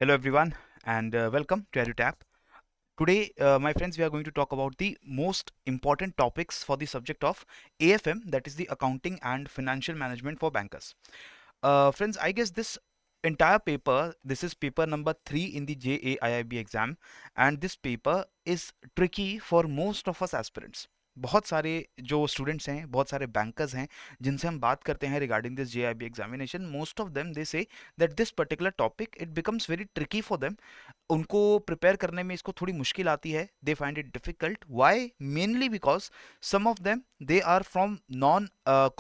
Hello everyone and welcome to EduTap. Today, my friends, we are going to talk about the most important topics for the subject of AFM, that is the Accounting and Financial Management for Bankers. Friends, I guess this entire paper, this is paper number 3 in the JAIIB exam, and this paper is tricky for most of us aspirants. बहुत सारे जो students हैं, बहुत सारे bankers हैं जिनसे हम बात करते हैं regarding this JIB examination, most of them they say that this particular topic it becomes very tricky for them. उनको प्रिपेयर करने में इसको थोड़ी मुश्किल आती है. They find it difficult. Why? Mainly because some of them they are from non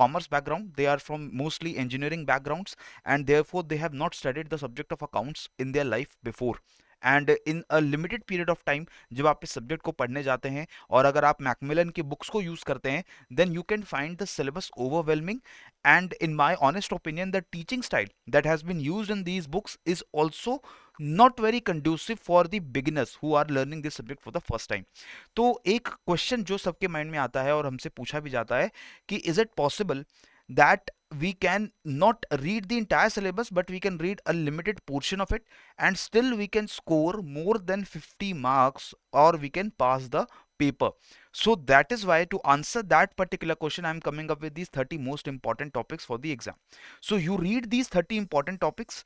commerce background, they are from mostly engineering backgrounds, and therefore they have not studied the subject of accounts in their life before. And in a limited period of time जब आप इस subject को पढ़ने जाते हैं और अगर आप मैकमिलन की बुक्स को यूज करते हैं, then you can find the syllabus overwhelming. And in my honest opinion the teaching style that has been used in these books is also not very conducive for the beginners who are learning this subject for the first time. तो एक question जो सबके mind में आता है और हमसे पूछा भी जाता है कि is it possible that we can not read the entire syllabus but we can read a limited portion of it and still we can score more than 50 marks or we can pass the paper. So that is why to answer that particular question I am coming up with these 30 most important topics for the exam. So you read these 30 important topics,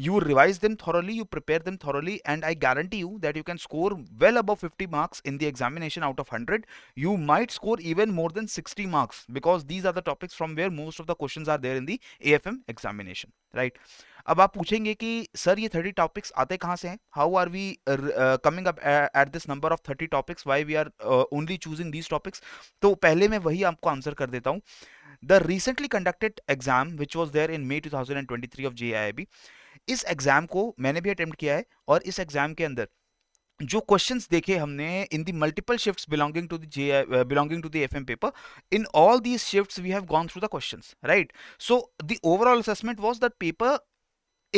you revise them thoroughly, you prepare them thoroughly, and I guarantee you that you can score well above 50 marks in the examination out of 100. You might score even more than 60 marks because these are the topics from where most of the questions are there in the AFM examination, right? अब आप पूछेंगे कि sir ये 30 topics आते कहाँ से हैं? How are we coming up at this number of 30 topics? Why we are only choosing these topics? तो पहले मैं वही आपको आंसर कर देता हूँ. The recently conducted exam which was there in May 2023 of JIIB, इस एग्जाम को मैंने भी अटेम्प्ट किया है और इस एग्जाम के अंदर जो क्वेश्चंस देखे हमने in the multiple shifts belonging to the FM paper, in all these shifts we have gone through the questions, right? So the overall assessment was that paper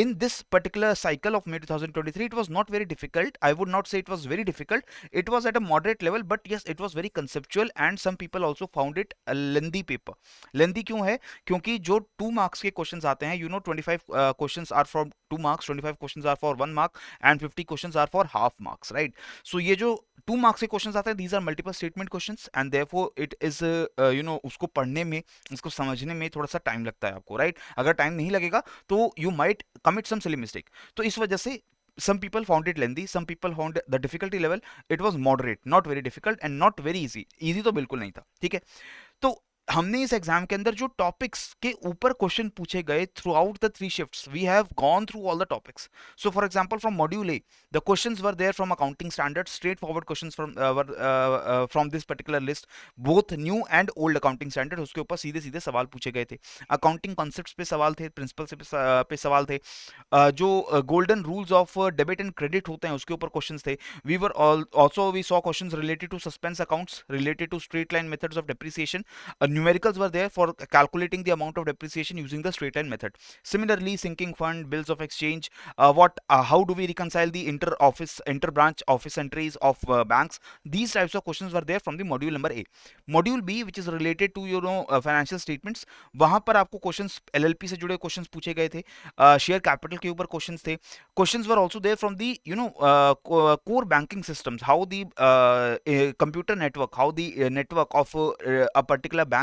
in this particular cycle of May 2023, it was not very difficult. I would not say it was very difficult. It was at a moderate level, but yes, it was very conceptual and some people also found it a lengthy paper. Lengthy क्यों है? क्योंकि जो 2 marks के questions आते हैं, you know, 25 questions are from 2 marks, 25 questions are for 1 mark and 50 questions are for half marks, right? So ये जो 2 marks के questions आते हैं, these are multiple statement questions and therefore it is you know, उसको पढ़ने में, उसको समझने में थोड़ा सा टाइम लगता है आपको, राइट? अगर टाइम नहीं लगेगा तो you might commit some silly mistake. तो इस वजह से some people found it lengthy, some people found the difficulty level, it was moderate, not very difficult and not very easy. Easy तो बिल्कुल नहीं था, ठीक है? तो हमने इस एग्जाम के अंदर जो टॉपिक्स के ऊपर क्वेश्चन पूछे गए throughout the 3 shifts, we have gone through all the topics. So for example from module A, the questions were there from accounting standard, straightforward questions from this particular list, both new and old accounting standard. उसके ऊपर सीधे सीधे सवाल पूछे गए थे. Accounting concepts पे सवाल थे, प्रिंसिपल पे सवाल थे. जो golden rules of debit and credit होते हैं उसके ऊपर क्वेश्चंस थे. We were also we saw questions related to suspense accounts, related to straight line methods of depreciation. Numericals were there for calculating the amount of depreciation using the straight line method. Similarly, sinking fund, bills of exchange, how do we reconcile the inter-branch office entries of banks? These types of questions were there from the module number A. Module B, which is related to financial statements, वहां पर आपको questions LLP से जुड़े questions पूछे गए थे. Share capital के ऊपर क्वेश्चंस थे. Questions were also there from the core banking systems, how the computer network, how the network of a particular bank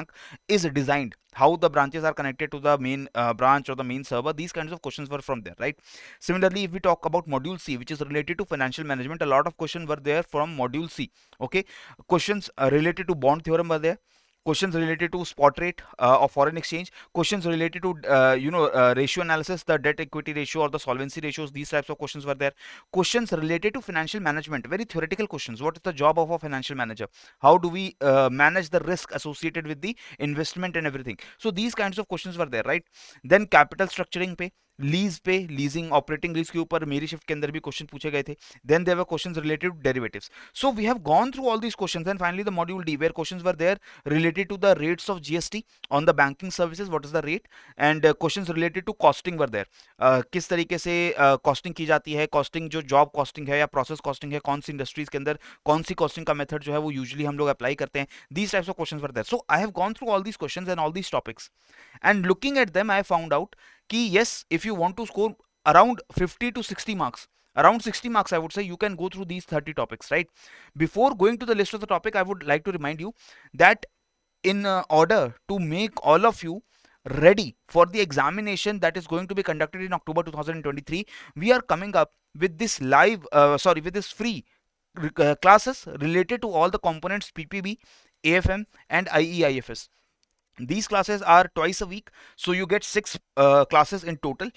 is designed, how the branches are connected to the main branch or the main server. These kinds of questions were from there, right? Similarly, if we talk about module C, which is related to financial management, a lot of questions were there from module C. Okay, questions related to bond theorem were there, questions related to spot rate of foreign exchange, questions related to ratio analysis, the debt equity ratio or the solvency ratios. These types of questions were there. Questions related to financial management, very theoretical questions. What is the job of a financial manager? How do we manage the risk associated with the investment and everything? So these kinds of questions were there, right? Then capital structuring पे, lease पे, leasing, operating lease के ऊपर मेरी shift के अंदर भी question पूछे गए थे. Then there were questions related to derivatives. So we have gone through all these questions and finally the module D where questions were there related to the rates of GST on the banking services, what is the rate, and questions related to costing were there. किस तरीके से costing की जाती है, costing जो job costing है या process costing है, कौन सी इंडस्ट्रीज के अंदर कौन सी कॉस्टिंग का मेथड जो है वो यूजुअली हम लोग अप्लाई करते हैं. These types of questions were there. So I have gone through all these questions and all these topics and looking at them I found out कि yes, if you want to score around 50 to 60 marks, around 60 marks, I would say. You can go through these 30 topics, right? Before going to the list of the topic, I would like to remind you that in order to make all of you ready for the examination that is going to be conducted in October 2023, we are coming up with this with this free classes related to all the components PPB, AFM, and IEIFS. These classes are twice a week, so you get 6 classes in total.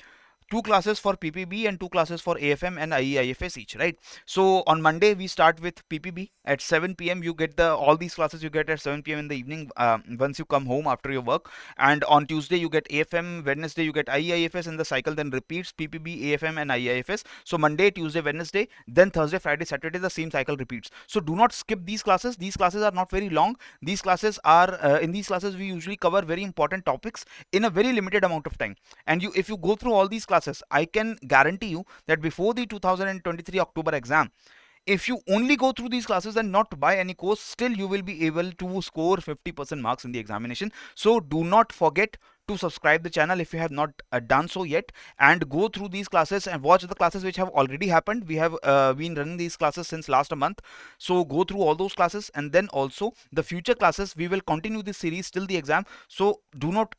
2 classes for PPB and 2 classes for AFM and IEIFS each, right? So on Monday we start with PPB at 7 p.m. You get all these classes you get at 7 p.m. in the evening once you come home after your work. And on Tuesday you get AFM, Wednesday you get IEIFS, and the cycle then repeats PPB, AFM, and IEIFS. So Monday, Tuesday, Wednesday, then Thursday, Friday, Saturday, the same cycle repeats. So do not skip these classes. These classes are not very long. These classes are in these classes we usually cover very important topics in a very limited amount of time. And if you go through all these classes, I can guarantee you that before the 2023 October exam, if you only go through these classes and not buy any course, still you will be able to score 50% marks in the examination. So do not forget to subscribe the channel if you have not done so yet, and go through these classes and watch the classes which have already happened. We have been running these classes since last a month, so go through all those classes, and then also the future classes. We will continue this series till the exam, so do not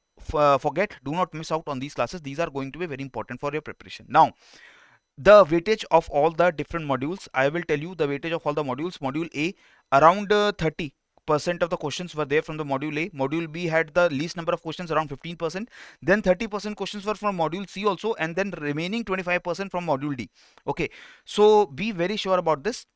forget, do not miss out on these classes. These are going to be very important for your preparation. Now, the weightage of all the different modules, I will tell you the weightage of all the modules. Module A, around 30% of the questions were there from the module A. Module B had the least number of questions, around 15%. Then 30% questions were from module C also, and then remaining 25% from module D. Okay, so be very sure about this.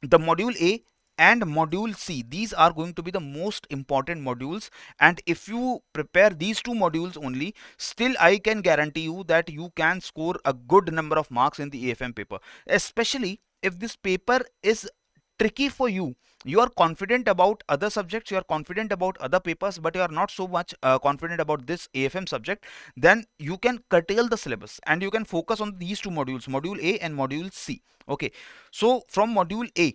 The module A and module C, these are going to be the most important modules, and if you prepare these 2 modules only, still I can guarantee you that you can score a good number of marks in the AFM paper, especially if this paper is tricky for you. You are confident about other subjects, you are confident about other papers, but you are not so much confident about this AFM subject. Then you can curtail the syllabus and you can focus on these 2 modules, module A and module C. Okay, so from module A,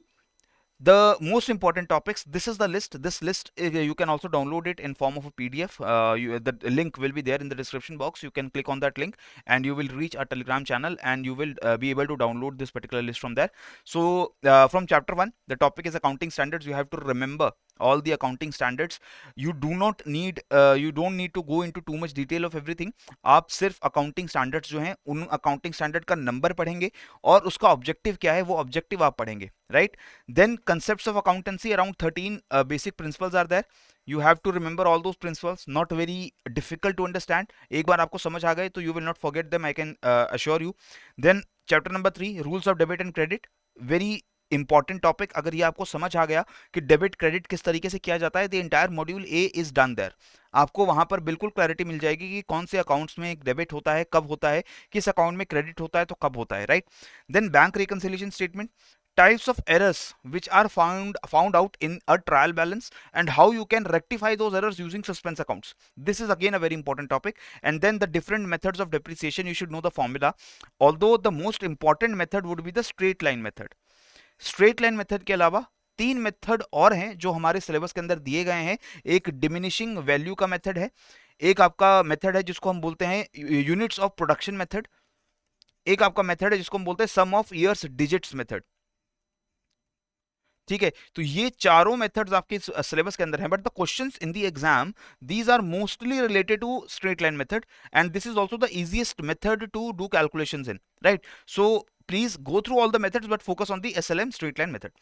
the most important topics, this is the list. This list, you can also download it in form of a PDF. The link will be there in the description box. You can click on that link and you will reach our Telegram channel, and you will be able to download this particular list from there. So from chapter 1, the topic is accounting standards. You have to remember all the accounting standards. You don't need to go into too much detail of everything. आप सिर्फ accounting standards जो हैं उन accounting standard का number पढ़ेंगे और उसका objective क्या है वो objective आप पढ़ेंगे, right? Then concepts of accountancy, around 13 basic principles are there. You have to remember all those principles, not very difficult to understand. एक बार आपको समझ आ गए तो you will not forget them, I can assure you. Then chapter number 3, rules of debit and credit, very important topic. अगर ये आपको समझ आ गया कि डेबिट क्रेडिट किस तरीके से किया जाता है, the entire module A is done there. आपको वहां पर बिल्कुल क्लैरिटी मिल जाएगी कि कौन से अकाउंट्स में डेबिट होता है, कब होता है, किस अकाउंट में क्रेडिट होता है तो कब होता है, right? Then bank reconciliation statement, types of errors which are found out in a trial balance, and how you can rectify those errors using suspense accounts. This is again a very important topic. And then the different methods of depreciation, you should know the formula, although the most important method would be the straight line method. Straight line method के अलावा 3 method और हैं जो हमारे syllabus के अंदर दिए गए हैं. एक डिमिनिशिंग वैल्यू का मेथड है, एक आपका मेथड है जिसको हम बोलते हैं यूनिट्स ऑफ प्रोडक्शन मेथड, एक आपका मेथड है जिसको हम बोलते हैं सम ऑफ ईयर्स डिजिट्स मेथड. ठीक है, तो ये चारों मेथड्स आपके सिलेबस के अंदर हैं, but the questions in the exam these are mostly related to straight line method, and this is also the easiest method to do calculations in, right? So please go through all the methods but focus on the SLM straight line method.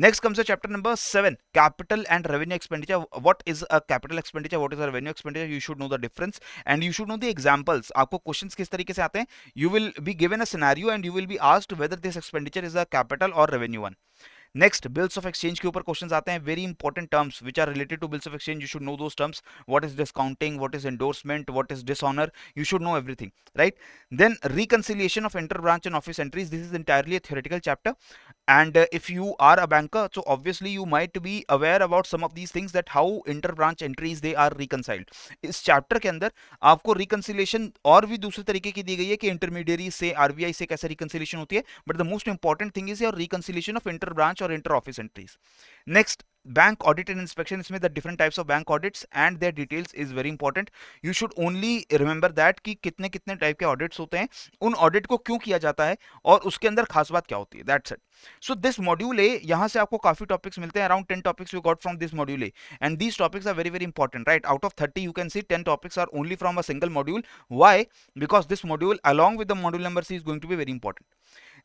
Next comes the chapter number 7, capital and revenue expenditure. What is a capital expenditure, what is a revenue expenditure? You should know the difference and you should know the examples. आपको questions किस तरीके से आते हैं? You will be given a scenario and you will be asked whether this expenditure is a capital or revenue one. Next, bills of exchange के ऊपर questions आते हैं. Very important terms which are related to bills of exchange, you should know those terms. What is discounting, what is endorsement, what is dishonour, you should know everything, right? Then reconciliation of inter branch and office entries, this is entirely a theoretical chapter, and if you are a banker, so obviously you might be aware about some of these things, that how inter branch entries they are reconciled. इस chapter के अंदर आपको reconciliation और भी दूसरे तरीके की दी गई है कि इंटरमीडियरी से, आरबीआई से कैसे reconciliation होती है, but the most important thing is your reconciliation of inter branch or inter office entries. Next, bank audit and inspection, इसमें the different types of bank audits and their details is very important. You should only remember that कि कितने कितने type के audits होते हैं, उन audit को क्यों किया जाता है और उसके अंदर खास बात क्या होती है. That's it. So this module A, यहाँ से आपको काफी टॉपिक्स मिलते हैं. Around 10 topics we got from this module A, and these topics are very very important, right? Out of 30 you can see 10 topics are only from a single module. Why? Because this module along with the module number C is going to be very important.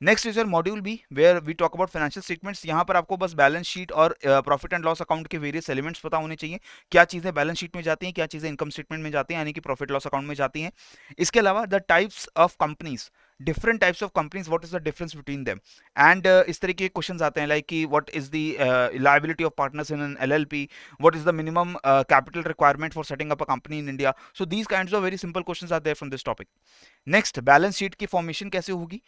Next is your module B, where we talk about financial statements. यहाँ पर आपको बस balance sheet और profit and loss account के various elements पता होने चाहिए. क्या चीजें बैलेंस शीट में जाती हैं, क्या चीजें इनकम स्टेटमेंट में जाती हैं, यानी कि प्रॉफिट लॉस अकाउंट में जाती हैं. इसके अलावा the types of companies, different types of companies, what is the difference between them, and इस तरीके के क्वेश्चंस आते हैं लाइक कि what is the liability of partners in an LLP, what is the minimum capital requirement for setting up a company in India. So these kinds of very simple questions are there from this topic. Next, balance sheet की formation कैसे होगी,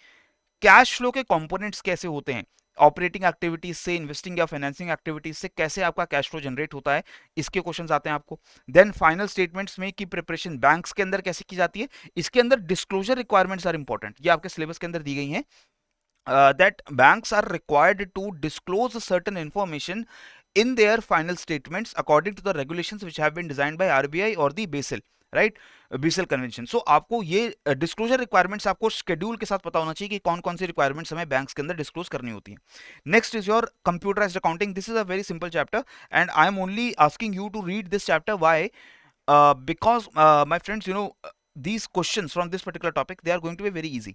cash flow के components कैसे होते हैं, operating activities से, investing या financing activities से कैसे आपका कैश फ्लो जनरेट होता है, इसके क्वेश्चंस आते हैं आपको. देन फाइनल स्टेटमेंट्स में की प्रिपरेशन बैंक्स के अंदर कैसे की जाती है, इसके अंदर डिस्क्लोजर रिक्वायरमेंट्स आर इंपॉर्टेंट. ये आपके सिलेबस के अंदर दी गई हैं. That banks are required to disclose certain information in their final statements according to the regulations which have been designed by RBI or the Basel, right? Basel convention. So आपको ये disclosure requirements आपको schedule के साथ पता होना चाहिए कि कौन कौन सी रिक्वायरमेंट्स हमें बैंक्स के अंदर डिस्क्लोज करनी होती है. Next is your computerised accounting. This is a very simple chapter and I am only asking you to read this chapter. Why? Because my friends, these questions from this particular topic, they are going to be very easy,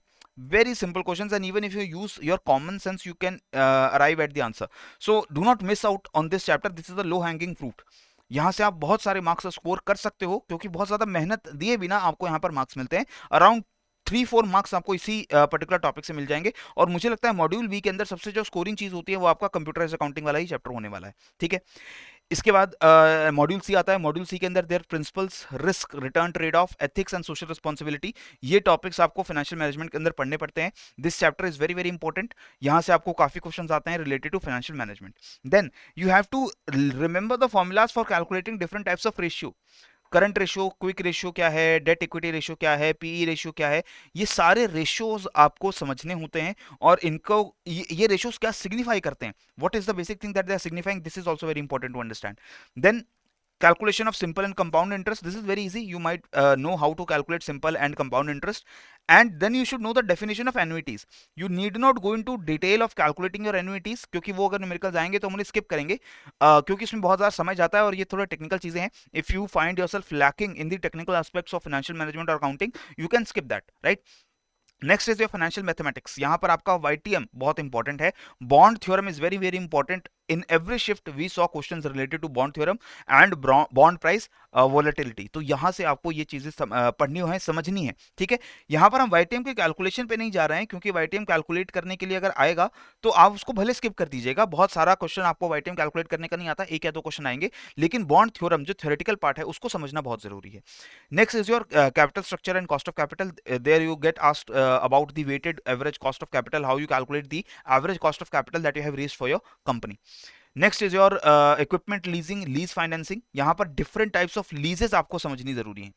very simple questions, and even if you use your common sense you can arrive at the answer. So do not miss out on this chapter. This is the low hanging fruit. यहाँ से आप बहुत सारे marks score कर सकते हो, क्योंकि बहुत ज्यादा मेहनत दिए बिना आपको यहाँ पर मार्क्स मिलते हैं. अराउंड 3-4 मार्क्स आपको इसी पर्टिकुलर टॉपिक से मिल जाएंगे. और मुझे लगता है मॉड्यूल बी के अंदर सबसे जो स्कोरिंग चीज होती है वो आपका कंप्यूटराइज्ड अकाउंटिंग वाला ही चैप्टर होने वाला है. ठीक है. इसके बाद मॉड्यूल सी आता है. मॉड्यूल सी के अंदर there principles, risk, return, trade off, ethics and social responsibility. ये टॉपिक्स आपको फाइनेंशियल मैनेजमेंट के अंदर पढ़ने पड़ते हैं. This chapter is very very important. यहाँ से आपको काफी क्वेश्चंस आते हैं related to financial management. Then you have to remember the formulas for calculating different types of ratio. Current ratio, quick ratio क्या है, डेट इक्विटी रेशियो क्या है, पीई रेशियो क्या है, ये सारे रेशियोज आपको समझने होते हैं. और इनको ये रेशियोज क्या सिग्निफाई करते हैं, what is the basic thing that they are signifying, this is also very important to understand. Then calculation of simple and compound interest. This is very easy. You might know how to calculate simple and compound interest. And then you should know the definition of annuities. You need not go into detail of calculating your annuities, क्योंकि वो अगर numerical जाएंगे तो हम उन्हें skip करेंगे, क्योंकि इसमें बहुत ज़्यादा समय जाता है और ये थोड़ा टेक्निकल चीज़ें हैं. If you find yourself lacking in the technical aspects of financial management और accounting, you can skip that, right? Next is your financial mathematics. यहाँ पर आपका YTM बहुत इंपॉर्टेंट है. Bond theorem is very very important. in every shift we saw questions related to bond theorem and bond price volatility. तो यहाँ से आपको ये चीजें पढ़नी है, समझनी है. ठीक है. यहाँ पर हम YTM के कैलकुलेशन पे नहीं जा रहे हैं, क्योंकि YTM कैलकुलेट करने के लिए अगर आएगा तो आप उसको भले स्किप कर दीजिएगा. बहुत सारा क्वेश्चन आपको YTM कैलकुलेट करने का नहीं आता, एक या दो क्वेश्चन आएंगे, लेकिन बॉन्ड थ्योरम जो थ्योरेटिकल पार्ट है उसको समझना बहुत जरूरी है. Next is your capital structure and cost of capital. There you get asked about the weighted average cost of capital, how you calculate the average cost of capital that you have raised for your company. Next is your equipment leasing, lease financing. यहाँ पर different types of लीजेस आपको समझनी जरूरी है.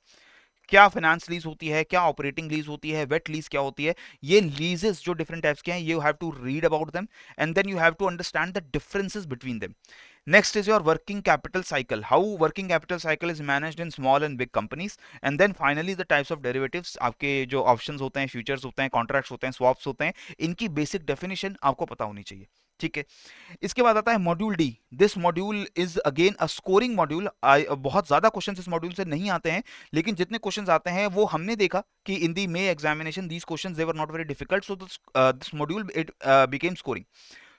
क्या finance lease होती है, क्या ऑपरेटिंग लीज होती है, वेट लीज क्या होती है, ये लीजेस जो डिफरेंट टाइप्स के हैं, you have to read about them and then you have to understand the differences between them. Next is your working capital cycle, how working capital cycle is managed in small and big companies. And then finally the types of derivatives, आपके जो options होते हैं, futures होते हैं, contracts होते हैं, swaps होते हैं, इनकी basic definition आपको पता होनी चाहिए. ठीक है. इसके बाद आता है module D. This module is again a scoring module. बहुत ज्यादा क्वेश्चंस इस मॉड्यूल से नहीं आते हैं, लेकिन जितने क्वेश्चंस आते हैं वो हमने देखा कि in the May examination these questions they were not very difficult, so this module it became scoring.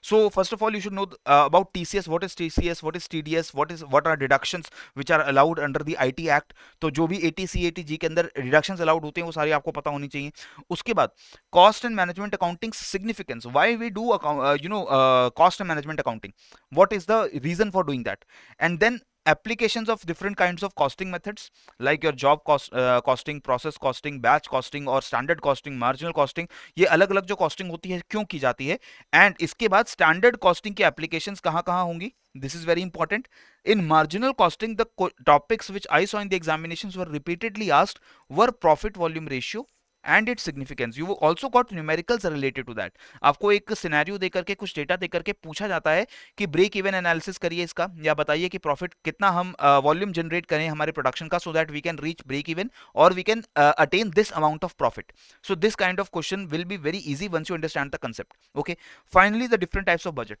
So first of all you should know about TCS. What is TCS, what is TDS, what are deductions which are allowed under the IT Act. तो जो भी ATC ATG के अंदर deductions allowed होते हैं वो सारी आपको पता होनी चाहिए. उसके बाद cost and management accounting significance, why we do cost and management accounting, what is the reason for doing that. And then applications of different kinds of costing methods like your job costing, process costing, batch costing और standard costing, marginal costing. ये अलग अलग जो costing होती है क्यों की जाती है. and इसके बाद standard costing की applications कहाँ कहाँ होंगी. This is very important. In marginal costing, the topics which I saw in the examinations were repeatedly asked were profit volume ratio and its significance. You also got numericals related to that. आपको एक scenario देकर के कुछ data देकर के पूछा जाता है कि ब्रेक इवन एनालिसिस करिए इसका, या बताइए कि प्रॉफिट कितना हम वॉल्यूम जनरेट करें हमारे प्रोडक्शन का, so that we can reach break even और we can attain this amount of profit. So this kind of question will be very easy once you understand the concept. Okay, finally the different types of budget.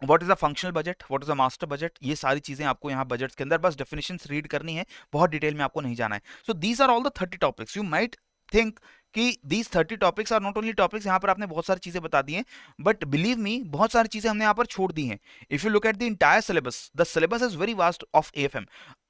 What is a functional budget, what is a master budget, ये सारी चीजें आपको यहाँ budgets के अंदर बस definitions read करनी है, बहुत डिटेल में आपको नहीं जाना है. So these are all the 30 topics. You might think कि these 30 topics are not only topics, यहाँ पर आपने बहुत सारी चीजें बता दी हैं, बट बिलीव मी बहुत सारी चीजें हमने यहाँ पर छोड़ दी हैं. If you look at the entire syllabus, the syllabus is very vast of AFM.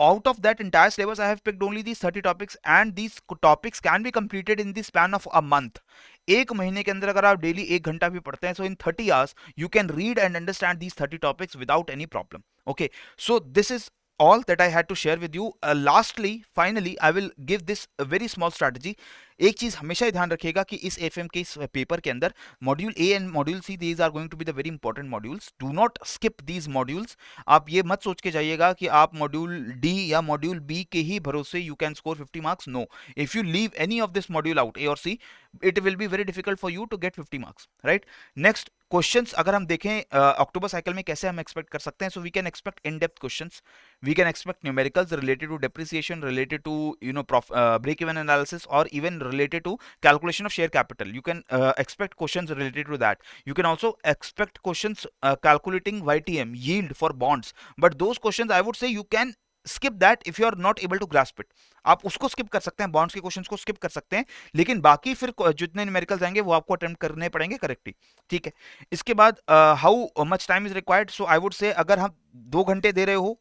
Out of that entire syllabus, I have picked only these 30 topics, and these topics can be completed in the span of a month. एक महीने के अंदर अगर आप daily 1 घंटा भी पढ़ते हैं, so in 30 hours you can read and understand these 30 topics without any problem. Okay, so this is all that I had to share with you. Lastly, finally, I will give this a very small strategy. एक चीज हमेशा ही ध्यान रखिएगा कि इस AFM के इस paper के अंदर module A and module C, these are going to be the very important modules. Do not skip these modules. आप ये मत सोच के जाइएगा कि आप मॉड्यूल D या मॉड्यूल B के ही भरोसे you can score 50 marks. No, if you leave any of this module out, A or C, it will be very difficult for you to get 50 marks, right? Next, questions अगर हम देखें अक्टूबर cycle में कैसे हम expect कर सकते हैं, so we can expect in depth questions, we can expect numericals related to depreciation, related to break even analysis, और even related to calculation of share capital. You can expect questions related to that. You can also expect questions calculating YTM, yield for bonds, but those questions I would say you can skip that if you are not able to grasp it. आप उसको skip कर सकते हैं, bonds के questions को skip कर सकते हैं, लेकिन बाकी फिर जितने न्यूमेरिकल्स आएंगे वो आपको अटेम्प्ट करने पड़ेंगे करेक्टली. ठीक है, इसके बाद how much time is required. So I would से अगर हम 2 घंटे दे रहे हो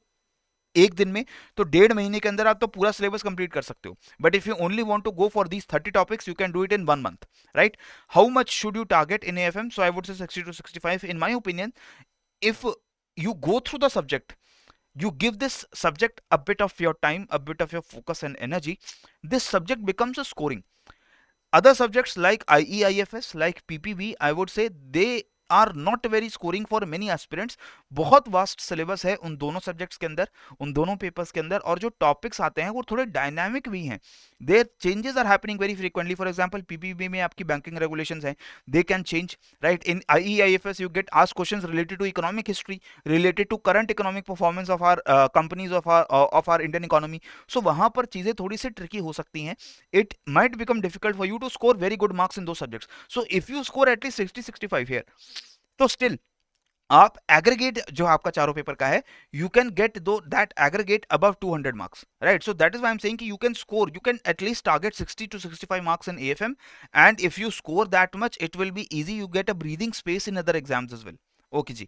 एक दिन में, तो 1.5 महीने के अंदर आप तो पूरा सिलेबस कंप्लीट कर सकते हो. But if you only want to go for these 30 topics, you can do it in 1 month, right? How much should you target in AFM? So I would say 60 to 65. In my opinion, if you go through the subject, you give this subject a bit of your time, a bit of your focus and energy, this subject becomes a scoring. Other subjects like IEIFS, like PPB, I would say they are not very scoring for many aspirants. बहुत vast syllabus है उन दोनों subjects के अंदर, उन दोनों papers के अंदर, और जो टॉपिक्स आते हैं वो थोड़े डायनामिक भी हैं. There changes are happening very frequently. For example PPB में आपकी बैंकिंग रेगुलेशंस हैं, they can change, right? In IEIFS you get asked questions related to economic history, related to current economic performance of our companies of our Indian economy. So वहां पर चीजें थोड़ी सी tricky हो सकती हैं. It might become difficult for you to score very good marks in दो subjects. So if you score at least 60-65 here, तो स्टिल आप एग्रीगेट जो आपका चारों पेपर का है, you can get though that aggregate above 200 marks, right? So that is why I am saying कि you can score, you can at least target 60 to 65 marks in AFM, and if you score that much, it will be easy. You get a breathing space in other exams as well. Okay ji,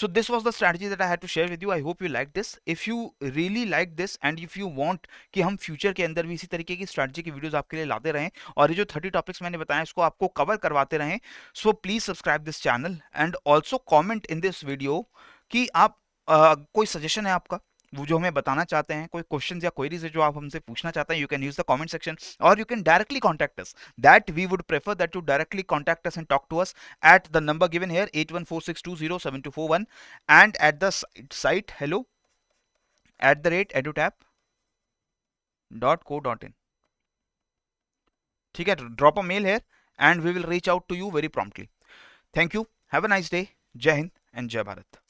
so this was the strategy that I had to share with you. I hope you liked this. If you really like this and if you want कि हम future के अंदर भी इसी तरीके की strategy की videos आपके लिए लाते रहें, और ये जो 30 टॉपिक्स मैंने बताया इसको आपको कवर करवाते रहें, so please subscribe this channel and also comment in this video कि आप कोई सजेशन है आपका, वो जो हमें बताना चाहते हैं, कोई क्वेश्चन या क्वेरीज है जो आप हमसे पूछना चाहते हैं, you can use the comment section, और you can directly contact us. That we would prefer that you directly contact us and talk to us at the number given here, 8146207241, and at the site hello@edutap.co.in. ठीक है, drop a mail here and we will reach out to you very promptly. Thank you. Have a nice day. Jai Hind and Jai Bharat.